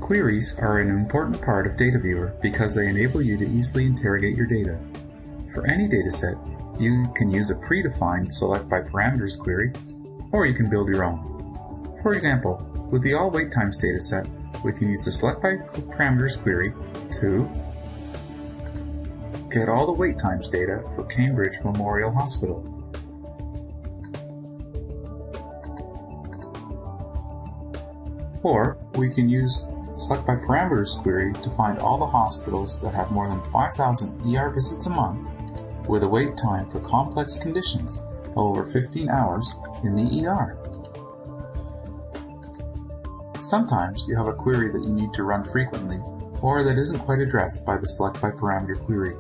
Queries are an important part of DataViewer because they enable you to easily interrogate your data. For any dataset, you can use a predefined select by parameters query, or you can build your own. For example, with the all wait times dataset, we can use the select by parameters query to get all the wait times data for Cambridge Memorial Hospital. Or we can use select by parameters query to find all the hospitals that have more than 5,000 ER visits a month with a wait time for complex conditions of over 15 hours in the ER. Sometimes you have a query that you need to run frequently or that isn't quite addressed by the select by parameter query.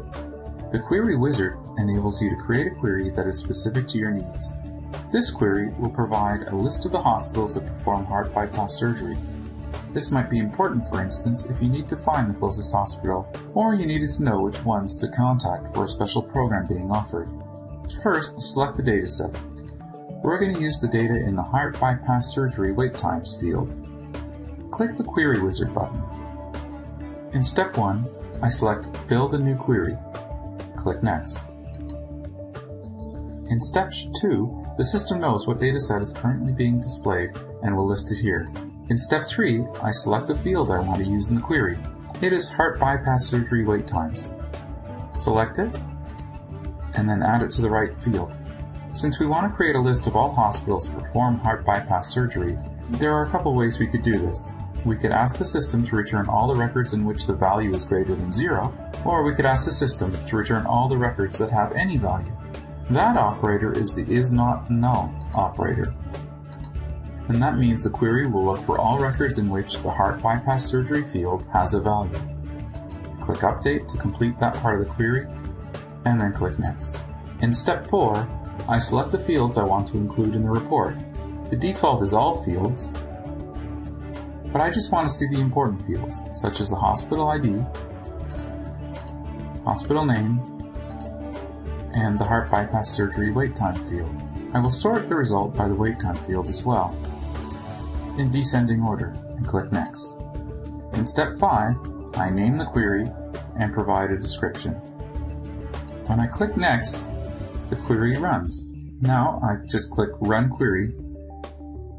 The query wizard enables you to create a query that is specific to your needs. This query will provide a list of the hospitals that perform heart bypass surgery. This might be important, for instance, if you need to find the closest hospital, or you needed to know which ones to contact for a special program being offered. First, select the dataset. We're going to use the data in the heart bypass surgery wait times field. Click the Query Wizard button. In step 1, I select Build a new query. Click Next. In step 2, the system knows what dataset is currently being displayed and will list it here. In step 3, I select the field I want to use in the query. It is heart bypass surgery wait times. Select it, and then add it to the right field. Since we want to create a list of all hospitals that perform heart bypass surgery, there are a couple ways we could do this. We could ask the system to return all the records in which the value is greater than 0, or we could ask the system to return all the records that have any value. That operator is the isNotNull operator. And that means the query will look for all records in which the heart bypass surgery field has a value. Click Update to complete that part of the query, and then click Next. In step 4, I select the fields I want to include in the report. The default is all fields, but I just want to see the important fields, such as the hospital ID, hospital name, and the heart bypass surgery wait time field. I will sort the result by the wait time field as well, in descending order, and click Next. In step 5, I name the query and provide a description. When I click Next, the query runs. Now I just click Run Query,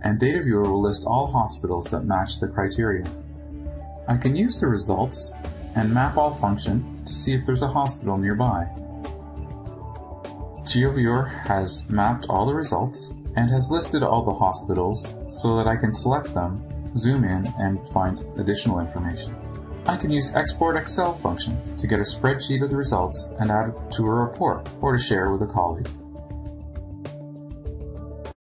and DataViewer will list all hospitals that match the criteria. I can use the results and map all function to see if there's a hospital nearby. GeoViewer has mapped all the results and has listed all the hospitals so that I can select them, zoom in, and find additional information. I can use Export Excel function to get a spreadsheet of the results and add it to a report or to share with a colleague.